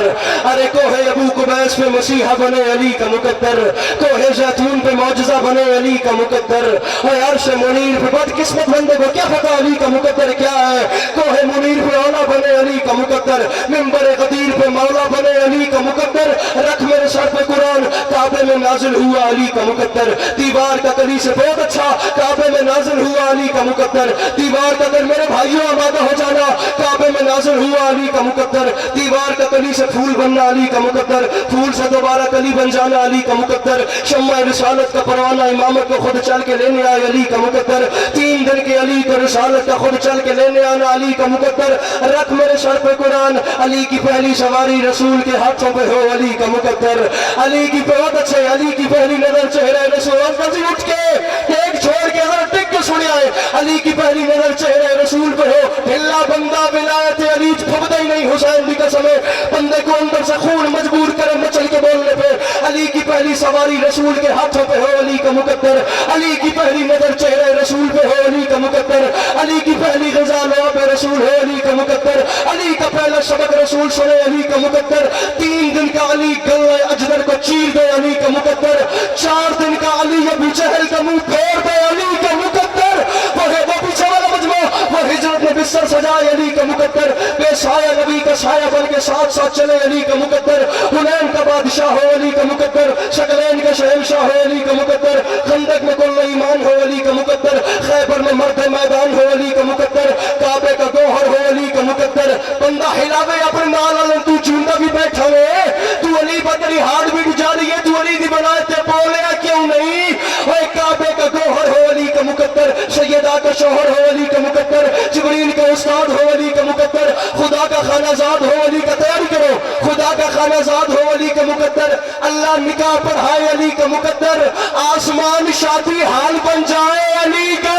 ارے کوہ ابو قبیس پہ مسیحا بنے علی کا مقدر، کوہ زیتون پہ معجزہ بنے علی کا مقدر، اے عرش منیر پہ بد قسمت بندے کو کیا پتا علی کا مقدر کیا ہے، کوہ منیر پہ اولا بنے علی کا مقدر، منبر غدیر پہ مولا بنے علی کا مقدر، رکھ میرے سر پہ قرآن کعبے میں نازل ہوا علی کا مقدر، دیوار کا کلی سے بہت اچھا کعبے میں نازل ہوا علی کا مقدر، دیوار کا کلی میرے بھائیوں آمادہ ہو جانا، کعبے میں نازل ہوا علی کا مقدر، دیوار کا کلی سے پھول بننا علی کا مقدر، پھول سے دوبارہ کلی بن جانا علی کا مقدر، شمع رسالت کا پروانہ امامت کو خود چل کے لینے آئے علی کا مقدر، 3 دن کے علی کو رسالت کا خود چل کے لینے آنا علی کا مقدر، رکھ میرے سر پہ قرآن علی کی پہلی سواری رسول کے ہاتھوں پہ ہو علی کا مقدر، علی کی بہت اچھے علی کی پہلی نظر چہرے رسول اٹھ کے ایک چھوڑ کے ذرا ٹک کے سنے آئے، علی کی پہلی نظر چہرے رسول پہ ہو، ڈھلا بندہ ولایت علی پھبدا ہی نہیں، حسین بھی قسم ہے بندے کو اندر سے خون مجبور کرے مچل کے بولنے پہ، علی کی پہلی سواری رسول کے ہاتھوں پہ ہو علی کا مقدر، علی کی پہلی نظر چہرے رسول پہ ہو علی کا مقدر، علی کی پہلی غزا لوا پہ رسول ہو علی کا مقدر، علی کا پہلا سبق رسول سنے علی کا مقدر، 3 دن کا علی گلے اجدر کو چیر دے علی کا مقدر، 4 دن کا علی ابو جہل کا منہ پھوڑ دے علی کا مقدر، وہ ہے وہ پیچھے والا مجمع، وہ ہجرت میں بستر سجائے علی کا مقدر، بے سایہ نبی کا سایہ بن کے ساتھ ساتھ چلے علی کا مقدر، حنین کا بادشاہ ہو علی کا مقدر، ثقلین کا شہنشاہ ہو علی کا مقدر، خندق میں کل ایمان ہو علی کا مقدر، خیبر میں مرد میدان ہو علی کا مقدر، کعبے کا گوہر ہو علی کا مقدر، بندہ ہلاوے اپنے نال علم تو چوندا بھی بیٹھا ہے، تو علی بدری ہاتھ بھی جاری ہے، تو علی دی بنائے تے بولے کیوں نہیں، اے کعبے کا گوہر ہو علی کا مقدر، سیدہ کا شوہر ہو علی کا مقدر، جبریل کا استاد ہو علی کا مقدر، خدا کا خانہ زاد ہو علی کا، تیاری کرو، خدا کا خانہ زاد ہو علی کا مقدر، اللہ نکاح پڑھائے علی کا مقدر، آسمان شادی حال بن جائے علی کا،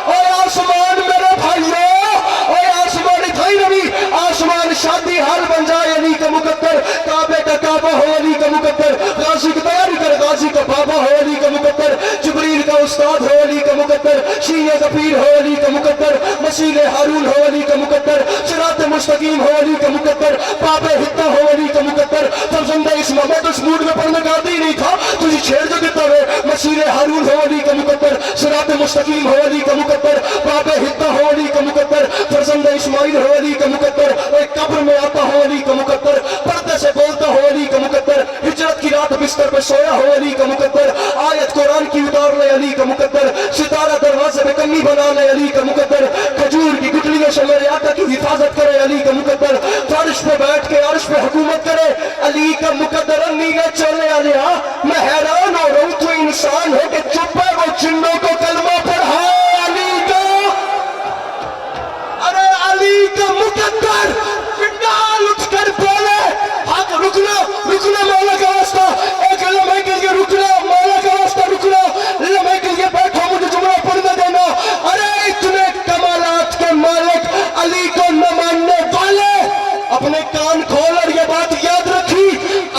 اے آسمان میرے بھائیو، اے آسمان تھائی نبی، آسمان شادی حال بن جائے علی کا مقدر، کعبے کا کعبہ ہو علی کا مقدر، غازی کی تیاری کر، غازی کا بابا ہو علی کا مقدر، جبریل کا استاد ہو علی کا مقدر، شیعہ کا پیر ہو علی کا مقدر، مسیل ہارون ہو علی کا مقدر، صراط مستقیم ہو علی کا مقدر، باب حتہ ہو علی کا مقدر، فرزند اسماعیل تو اس موڈ میں پڑھنے کا عادی نہیں تھا، تجھے چھیڑ جو دیتا ہے، مسیل ہارون ہو علی کا مقدر، صراط مستقیم ہو علی کا مقدر، باب حتہ ہو علی کا مقدر، فرزند اسماعیل ہو علی کا مقدر، ایک قبر میں آتا ہو علی کا مقدر، پردے سے بولتا ہو علی کا مقدر، ہجرت کی رات بستر پہ سویا ہو علی کا مقدر، آیت قرآن کی اتار لے علی کا مقدر، ستارہ دروازے میں کمی بنا لے علی کا مقدر، کھجور کی گٹلیوں سے میرے آقا کی حفاظت کرے علی کا مقدر، فرش پہ بیٹھ کے عرش پہ حکومت کرے علی کا مقدر، نیلے چلے علیہ میں حیران ہو رہا ہوں، تو انسان ہو کہ چپ ہے وہ جنوں کو کلمہ پڑھائے علی کا، ارے علی کا مقدر پنڈال اٹھ کر بولے حق، رکنا مولا کا واسطہ، ایک لمحے کے لیے رکنا مولا کا واسطہ، رکنا لمحے کے لیے بیٹھو، مجھے جملہ پڑھنے دینا، ارے اتنے کمالات کے مالک علی کو نہ ماننے والے، اپنے کان کھول اور یہ بات یاد رکھی،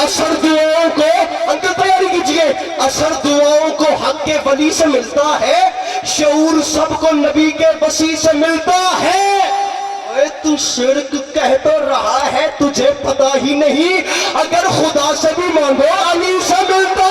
اثر دعاؤں کو، انکل تیاری کیجئے، اثر دعاؤں کو حق کے ولی سے ملتا ہے، شعور سب کو نبی کے وسیع سے ملتا ہے، اے تو شرک کہہ تو رہا ہے تجھے پتا ہی نہیں، اگر خدا سے بھی مانگو علی سے ملتا،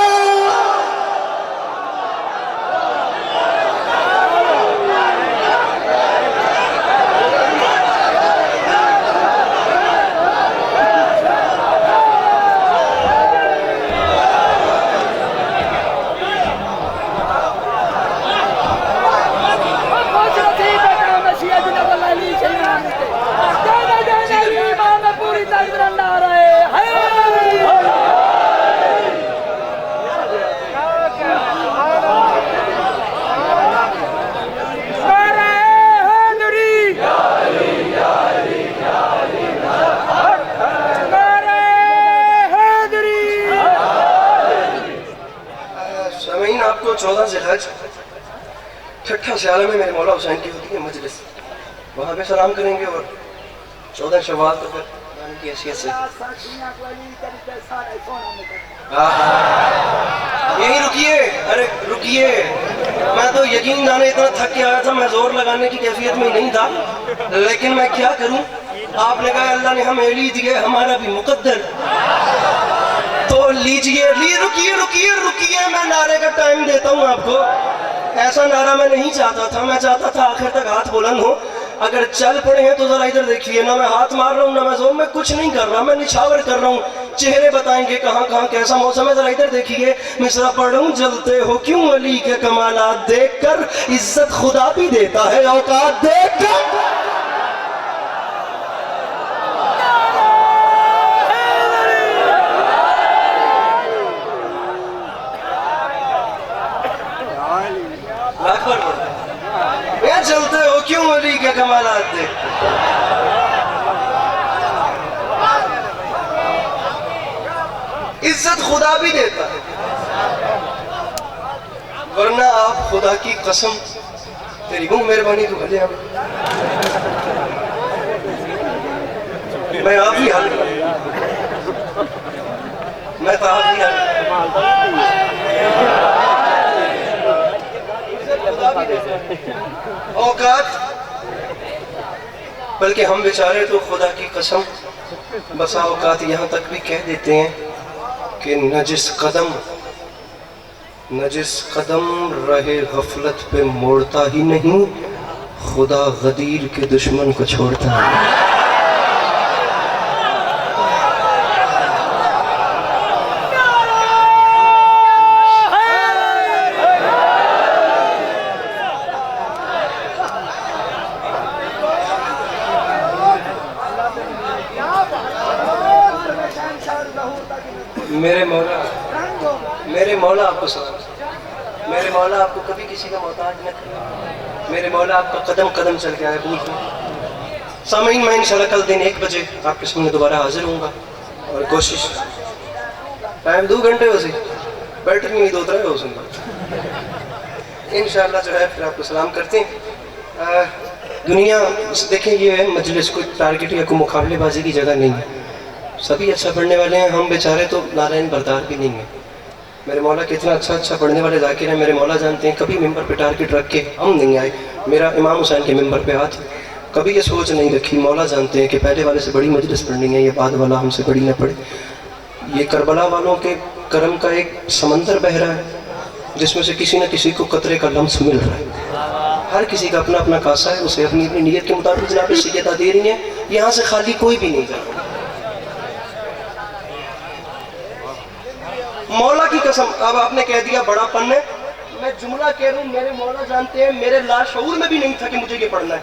چھٹا سیالہ میں میرے مولا حسین کی ہوتی ہے مجلس، وہاں پہ سلام کریں گے، اور 14 شوال تو پھر کی حیثیت سے یہی رکیے، ارے رکیے، میں تو یقین جانے اتنا تھک کے آیا تھا، میں زور لگانے کی کیفیت میں نہیں تھا، لیکن میں کیا کروں، آپ نے کہا اللہ نے ہمیں لی دیے، ہمارا بھی مقدر، تو لیجئے، رکیے، میں نعرے کا ٹائم دیتا ہوں آپ کو۔ ایسا نعرہ میں نہیں چاہتا تھا، میں چاہتا تھا آخر تک ہاتھ بلند ہو۔ اگر چل پڑے ہیں تو ذرا ادھر دیکھیے، نہ میں ہاتھ مار رہا ہوں نہ میں زور، میں کچھ نہیں کر رہا، میں نچھاور کر رہا ہوں، چہرے بتائیں گے کہاں کہاں کیسا موسم ہے، ذرا ادھر دیکھیے۔ مصرع پڑھ رہا ہوں، جلتے ہو کیوں علی کے کمالات دیکھ کر، عزت خدا بھی دیتا ہے اوقات دیکھ کر۔ چلتے ہو کیوں علی کے کمالات دیکھ، عزت خدا بھی دیتا ہے، ورنہ آپ خدا کی قسم، تیری وہ مہربانی تو بھلے ہم میں آپ ہی حل میں تو آپ ہی حل اوقات، بلکہ ہم بیچارے تو خدا کی قسم بسا اوقات یہاں تک بھی کہہ دیتے ہیں کہ نجس قدم رہے غفلت پہ موڑتا ہی نہیں، خدا غدیر کے دشمن کو چھوڑتا ہے۔ میرے مولا آپ کو سلام، میرے مولا آپ کو کبھی کسی کا محتاج نہ کرے، میرے مولا آپ کا قدم قدم چل کے آئے بول۔ سامعین، میں انشاءاللہ کل دن 1 بجے آپ کے سامنے دوبارہ حاضر ہوں گا، اور کوشش ٹائم 2 گھنٹے ہو سی بیٹری نہیں 2-3 ہو سن گا انشاءاللہ جو ہے پھر آپ کو سلام کرتے ہیں۔ دنیا دیکھیں، یہ ہے مجلس کوئی ٹارگٹ یا کوئی مقابلے بازی کی جگہ نہیں ہے، سبھی اچھا پڑھنے والے ہیں، ہم بیچارے تو نالائن بردار بھی نہیں ہیں۔ میرے مولا کتنا اچھا پڑھنے والے ذاکر ہیں، میرے مولا جانتے ہیں کبھی ممبر پہ ٹارگٹ رکھ کے ہم نہیں آئے، میرا امام حسین کے ممبر پہ ہاتھ کبھی یہ سوچ نہیں رکھی، مولا جانتے ہیں کہ پہلے والے سے بڑی مجلس پڑھنی ہے، یہ بعد والا ہم سے بڑی نہ پڑھے۔ یہ کربلا والوں کے کرم کا ایک سمندر بہ رہا ہے، جس میں سے کسی نہ کسی کو قطرے کا لمس مل رہا ہے، ہر کسی کا اپنا اپنا کاسا ہے، اسے اپنی اپنی نیت کے مطابق جناب سیدھا دے رہی ہیں، یہاں سے خالی کوئی بھی نہیں جا رہا۔ مولا کی قسم، اب آپ نے کہہ دیا بڑا پن ہے، میں جملہ کہہ رہا ہوں، میرے مولا جانتے ہیں میرے لاشعور میں بھی نہیں تھا کہ مجھے یہ پڑھنا ہے۔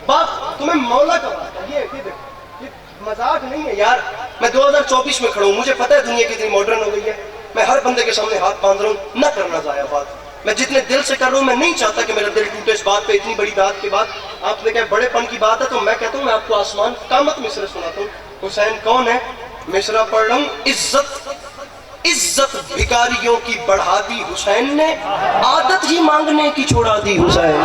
بات تمہیں مولا کا بات ہے، یہ مذاق نہیں ہے یار، میں 2024 میں کھڑا ہوں، مجھے پتہ ہے دنیا کتنی ماڈرن ہو گئی ہے، میں ہر بندے کے سامنے ہاتھ باندھ رہا ہوں، نہ کرنا ضائع بات، میں جتنے دل سے کر رہا ہوں، میں نہیں چاہتا کہ میرا دل ٹوٹے اس بات پہ، اتنی بڑی بات کے بعد آپ نے کہا بڑے پن کی بات ہے، تو میں کہتا ہوں میں آپ کو آسمان قامت مصرع سناتا ہوں۔ حسین کون ہے؟ مصرع پڑھ رہا ہوں، عزت بھکاریوں کی بڑھا دی حسین نے، عادت ہی مانگنے کی چھوڑا دی حسین۔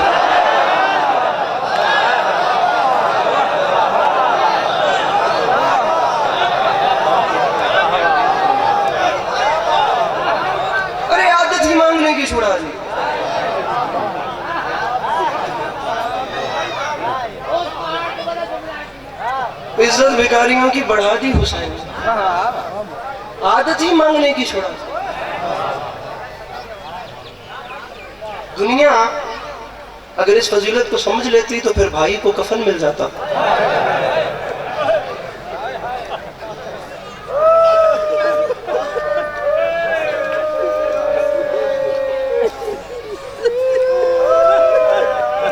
ارے عادت ہی مانگنے کی چھوڑا دی، عزت بھکاریوں کی بڑھا دی حسین، عادت ہی مانگنے کی چھوڑا دی۔ دنیا اگر اس فضیلت کو سمجھ لیتی تو پھر بھائی کو کفن مل جاتا۔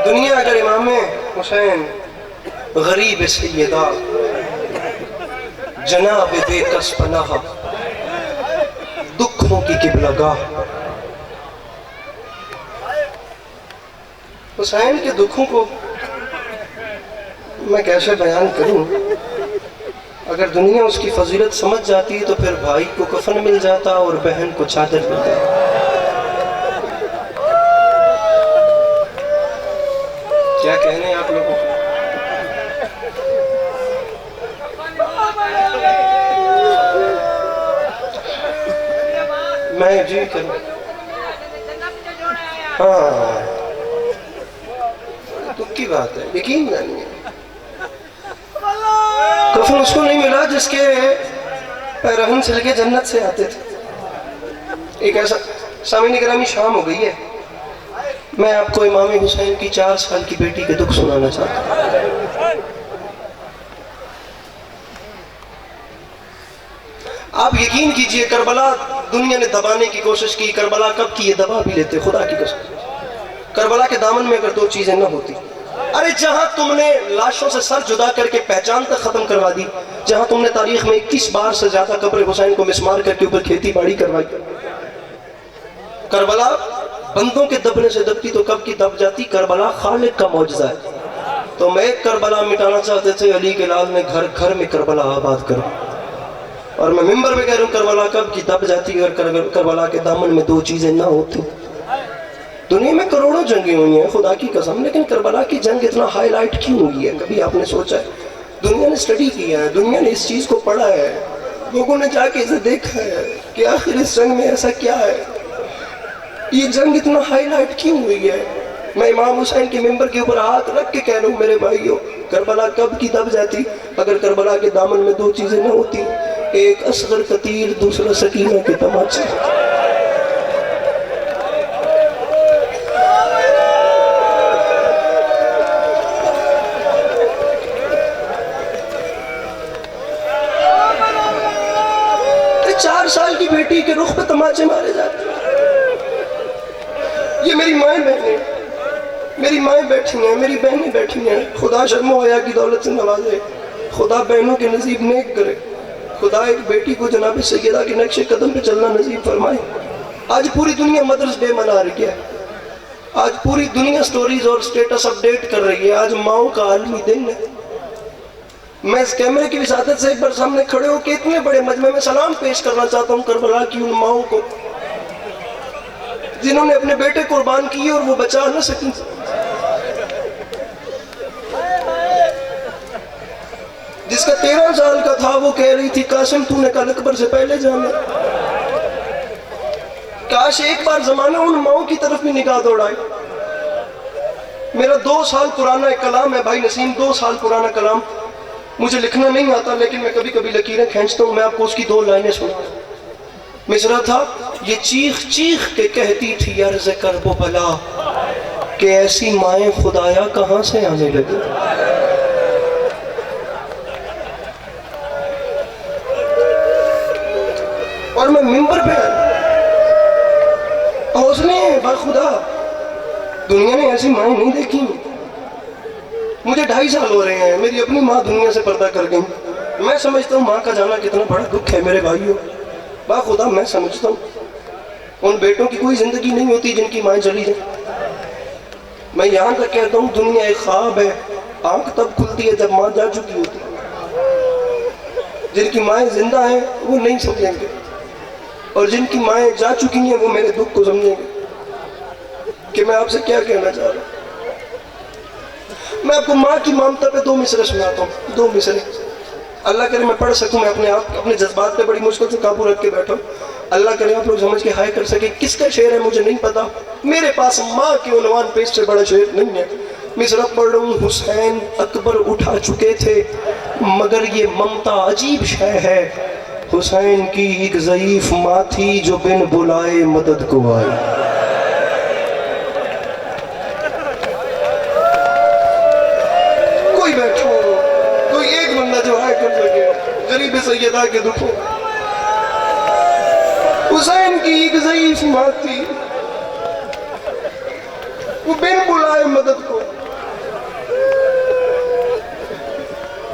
دنیا اگر امام حسین غریب سیدہ جناب بے کس پناہ دکھوں کی قبلہ گاہ، حسین کے دکھوں کو میں کیسے بیان کروں؟ اگر دنیا اس کی فضیلت سمجھ جاتی تو پھر بھائی کو کفن مل جاتا اور بہن کو چادر مل جاتا۔ نہیں جی کرو ہاں دکھ کی بات ہے، یقین نہیں ہے۔ کفن اس کو نہیں ملا جس کے پیرہن سے لگے جنت سے آتے تھے۔ ایک ایسا سامعین گرامی شام ہو گئی ہے، میں آپ کو امام حسین کی 4 سال کی بیٹی کے دکھ سنانا چاہتا ہوں۔ آپ یقین کیجئے کربلا دنیا نے دبانے کی کوشش کی، کربلا کب کی یہ دبا بھی لیتے خدا کی قسم۔ کربلا کے دامن میں اگر 2 چیزیں نہ ہوتی، ارے جہاں تم نے لاشوں سے سر جدا کر کے پہچان تک ختم کروا دی، جہاں تم نے تاریخ میں 21 بار سے زیادہ قبر حسین کو مسمار کر کے اوپر کھیتی باڑی کروائی، کربلا بندوں کے دبنے سے دبتی تو کب کی دب جاتی۔ کربلا خالق کا معجزہ ہے۔ تو میں کربلا مٹانا چاہتے تھے، علی کے لال نے گھر گھر میں کربلا آباد کرو، اور میں ممبر پہ کہہ رہا ہوں کربلا کب کی دب جاتی اگر کربلا کے دامن میں 2 چیزیں نہ ہوتی۔ دنیا میں کروڑوں جنگیں ہوئی ہیں خدا کی قسم، لیکن کربلا کی جنگ اتنا ہائی لائٹ کیوں ہوئی ہے؟ کبھی آپ نے سوچا ہے؟ دنیا نے اسٹڈی کیا ہے، دنیا نے اس چیز کو پڑھا ہے، لوگوں نے جا کے اسے دیکھا ہے کہ آخر اس جنگ میں ایسا کیا ہے، یہ جنگ اتنا ہائی لائٹ کیوں ہوئی ہے؟ میں امام حسین کے ممبر کے اوپر ہاتھ رکھ کے کہہ رہا ہوں میرے بھائیو، کربلا کب کی دب جاتی اگر کربلا کے دامن میں 2 چیزیں نہ ہوتی، ایک اصغر کا تیر، دوسرا سکینہ کے تماچے۔ سال کی بیٹی کے رخ پہ تماچے مارے جاتے ہیں۔ یہ میری مائیں بہنیں، میری مائیں بیٹھی ہیں، میری بہنیں بیٹھی ہیں، خدا شرم و حیا کی دولت سے نوازے، خدا بہنوں کے نصیب نیک کرے، خدا ایک بیٹی کو جناب سیدہ کے نقش قدم پہ چلنا نصیب فرمائے۔ آج پوری دنیا مدرس ڈے منا رہی ہے، آج پوری دنیا سٹوریز اور سٹیٹس اپڈیٹ کر رہی ہے، آج ماؤں کا عالمی دن ہے۔ میں اس کیمرے کی وساطت سے ایک بار سامنے کھڑے ہو کے اتنے بڑے مجمع میں سلام پیش کرنا چاہتا ہوں کربلا کی ان ماؤں کو جنہوں نے اپنے بیٹے قربان کیے اور وہ بچا نہ سکیں۔ جس کا 13 سال کا تھا وہ کہہ رہی تھی قاسم تو نے کل اکبر سے پہلے جانا۔ کاش ایک بار زمانہ ان ماؤں کی طرف بھی نگاہ دوڑائے۔ میرا 2 سال پرانا ایک کلام ہے بھائی نسیم، 2 سال پرانا کلام، مجھے لکھنا نہیں آتا لیکن میں کبھی کبھی لکیریں کھینچتا ہوں، میں آپ کو اس کی 2 لائنیں سنا۔ مصرع تھا، یہ چیخ چیخ کے کہتی تھی عرض کرب و بلا کہ ایسی مائیں خدایا کہاں سے آنے لگی۔ اور میں ممبر پہ حوصلے ہیں با خدا، دنیا نے ایسی مائیں نہیں دیکھی۔ مجھے 2.5 سال ہو رہے ہیں، میری اپنی ماں دنیا سے پردہ کر گئی۔ میں سمجھتا ہوں ماں کا جانا کتنا بڑا دکھ ہے میرے بھائیوں، با خدا میں سمجھتا ہوں ان بیٹوں کی کوئی زندگی نہیں ہوتی جن کی مائیں چلی جائیں۔ میں یہاں تک کہتا ہوں دنیا ایک خواب ہے، آنکھ تب کھلتی ہے جب ماں جا چکی ہوتی ہے۔ جن کی مائیں زندہ ہیں وہ نہیں سمجھیں گے، اور جن کی مائیں جا چکی ہیں وہ میرے دکھ کو سمجھیں گے کہ میں آپ سے کیا کہنا چاہ رہا ہوں۔ میں آپ کو ماں کی ممتا پہ 2 مصرے سناتا ہوں، 2 مصرے، اللہ کرے میں پڑھ سکوں، میں اپنے جذبات پہ بڑی مشکل سے قابو رکھ کے بیٹھا ہوں، اللہ کرے آپ لوگ سمجھ کے ہائے کر سکے۔ کس کا شعر ہے مجھے نہیں پتا، میرے پاس ماں کے عنوان پہ اس سے بڑا شعر نہیں ہے۔ مصرع پڑھ رہا ہوں، حسین اکبر اٹھا چکے تھے مگر یہ ممتا عجیب شے ہے، حسین کی ایک ضعیف ماں تھی جو بن بلائے مدد کو آئی۔ کوئی بیٹھو، کوئی ایک بندہ جو ہائے کر سکے غریب سیدہ کے دکھوں۔ حسین کی ایک ضعیف ماں تھی، وہ بن بلائے مدد کو،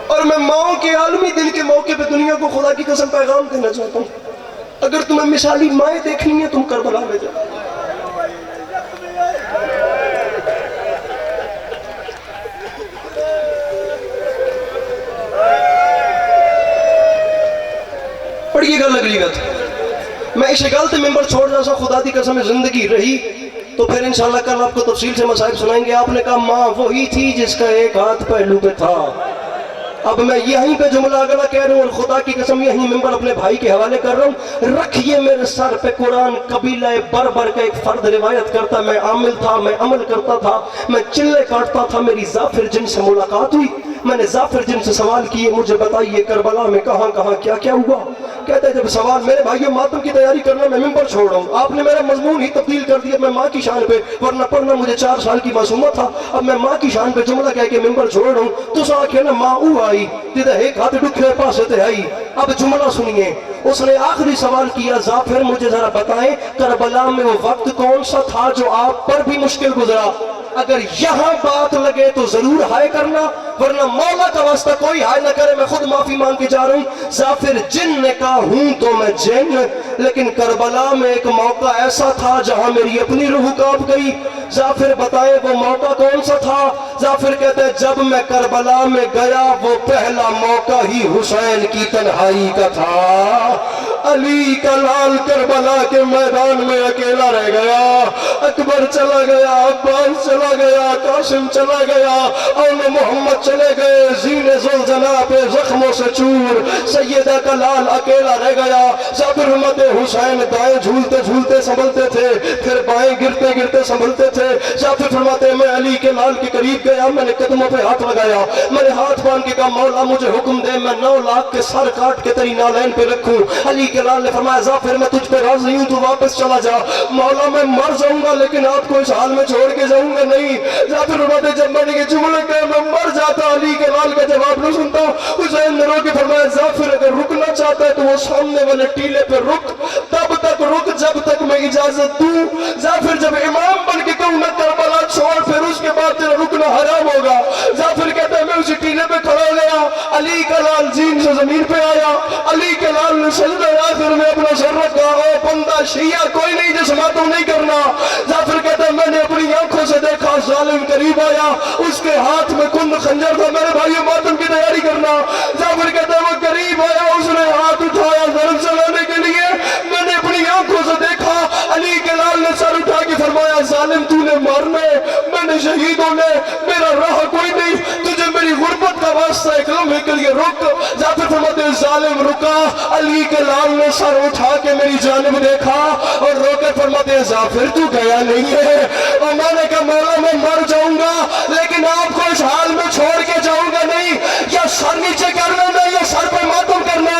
اور میں ماؤں کے عالمی دن کے موقع پہ دنیا کو خدا کی قسم پیغام دینا چاہتا ہوں، اگر تمہیں مثالی مائیں دیکھنی ہے تم کربلا میں جاؤ۔ پڑھیے گا اگلی بات، میں اس غلط ممبر چھوڑ جا سا خدا دی قسم زندگی رہی تو پھر انشاءاللہ کل آپ کو تفصیل سے مسائب سنائیں گے۔ آپ نے کہا ماں وہی تھی جس کا ایک ہاتھ پہلو پہ تھا، اب میں یہیں پہ جملہ اگلا کہہ رہا ہوں اور خدا کی قسم یہیں ممبر اپنے بھائی کے حوالے کر رہا ہوں. رکھیے میرے سر پہ قرآن. قبیلہ بربر کا ایک فرد روایت کرتا میں عامل تھا, میں عمل کرتا تھا, میں چلے کاٹتا تھا. میری ظافر جن سے ملاقات ہوئی. میں نے ظافر جن سے سوال کیے مجھے بتائیے کربلا میں کہاں کہاں کیا کیا ہوا. کہتے ہیں جب سوال میرے بھائیوں ماتم کی تیاری کرنا میں ممبر چھوڑ رہا ہوں. آپ نے میرا مضمون ہی تبدیل کر دیا. میں ماں کی شان پہ, ورنہ پڑھنا مجھے 4 سال کی معصومت تھا. اب میں ماں کی شان پہ جملہ کہہ کے ممبر چھوڑ رہا ہوں. تو سا کہ نا ماں او آئی تیدہ ایک ہاتھ ڈکھے پاسے تے آئی. اب جملہ سنیے. اس نے آخری سوال کیا ظافر مجھے ذرا بتائیں کربلا میں وہ وقت کون سا تھا جو آپ پر بھی مشکل گزرا. اگر یہاں بات لگے تو ضرور ہائے کرنا, ورنہ مولا کا واسطہ کوئی ہائے نہ کرے. میں خود معافی مانگ کے جا رہا ہوں. ظافر جن نے کہا ہوں تو میں جن, لیکن کربلا میں ایک موقع ایسا تھا جہاں میری اپنی روح کانپ گئی. ظافر بتائیں وہ موقع کون سا تھا. ظافر کہتے ہیں جب میں کربلا میں گیا وہ پہلا موقع ہی حسین کی تنہائی کا تھا. علی کا لال کربلا کے میدان میں اکیلا رہ گیا. اکبر چلا گیا, عباس چلا گیا, قاسم چلا گیا, اور محمد چلے گئے. زین زلزلہ پہ زخموں سے چور. سیدہ کا لال اکیلا رہ گیا. ظافر فرماتے حسین دائیں جھولتے جھولتے سنبھلتے تھے, پھر بائیں گرتے گرتے سنبھلتے تھے. ظافر فرماتے میں علی کے لال کے قریب گیا, میں نے قدموں پہ ہاتھ لگایا, میں نے ہاتھ باندھ کے کہا مولا مجھے حکم دے میں 9 لاکھ کے سر کاٹ کے تیری نالین پہ رکھوں. علی کے لال نے فرمایا ظافر میں تجھ پہ راضی ہوں, تو واپس چلا جا. مولا میں مر جاؤں گا لیکن آپ کو اس حال میں چھوڑ کے جاؤں گا نہیں. ظافر فرماتے جب میں نے یہ جملے کہا میں مر جاتا, علی کے لال کا جواب نہ سنتا. حسین نے رو کے فرمایا ظافر اگر رکنا چاہتا ہے تو وہ سامنے والے ٹیلے پہ رک, تب تک رک جب تک میں اجازت دوں. ظافر جب امام بن کے کہوں میں کربلا چھوڑ پھر اس کے بعد تیرا رکنا حرام ہوگا. ظافر کہتا ہے میں اسی ٹیلے پہ کھڑا ہو گیا. علی کا لال زین سے زمین پہ آیا. علی کے لال نے سجدہ آخر میں اپنا سر رکھا. او بندہ شیعہ کوئی نہیں جس ماتم نہیں کرنا. ظافر کہتا ہے میں نے اپنی آنکھوں سے دیکھا ظالم قریب آیا, اس کے ہاتھ میں کند خنجر تھا. میرے بھائیو ماتم کی تیاری کرنا. ظافر کہتا ہے وہ قریب آیا, اس نے ہاتھ اٹھایا ضرب چلانے کے لیے. میں نے اپنی آنکھوں سے دیکھا. علی کے لال نے سر اٹھا کے فرمایا ظالم تو نے مارنا ہے, میں نے شہید ہونا ہے, میرا راہ کوئی نہیں, تجھے میری غربت کا واسطہ ایک لمحے کے لیے رک. ظافر فرماتے ہیں ظالم رکا. علی کے لال نے سر اٹھا کے میری جانب دیکھا اور رو کے فرماتے ہیں ظافر تو گیا نہیں ہے. اور میں نے کہا مولا میں مر جاؤں گا لیکن آپ کو اس حال میں چھوڑ کے جاؤں گا نہیں. یا سر نیچے کرنا نہیں یا سر پہ ماتم کرنا.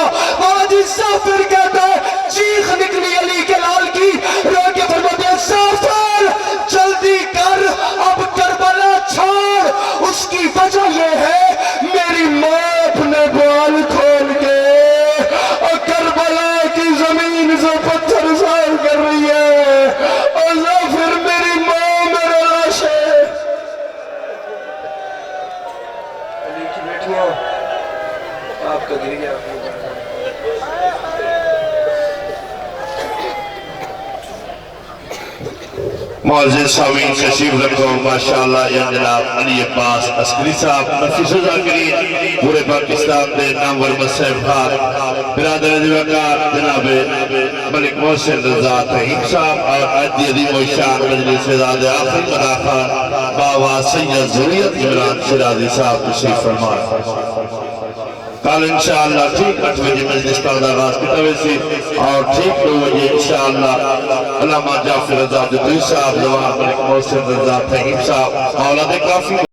آج ظافر کہتا ہے چیخ نکلی علی کے لال کی, رو کے فرماتے ہیں ظافر جلدی کر اب کربلا چھوڑ. اس کی وجہ یہ ہے میری ماں اپنے بال کھول کے اور کربلا کی زمین سے پتھر صاف کر رہی ہے. اور ظافر میری ماں میرا لاش ہے. علی کی بیٹیاں آپ کا گریہ معزز سامعین تشریف رکھو. ماشاءاللہ یا جناب علی عباس عسکری صاحب نفیس ذاکرین پورے پاکستان دے نامور مسئب خان برادر دیوکار جناب ملک محسن رضا تحیم صاحب اور عدی عدیم و شان مجلس عزاد آخر مدا خان بابا سید ضروریت عمران شرازی صاحب تشریف فرمائے. کل انشاءاللہ ٹھیک 8 بجے مجلس کا آغاز کی تویسی اور ٹھیک 2 بجے انشاءاللہ علامہ جعفر رضا جدوی صاحب جوان ملک محسن رضا تحیم صاحب اولاد کافی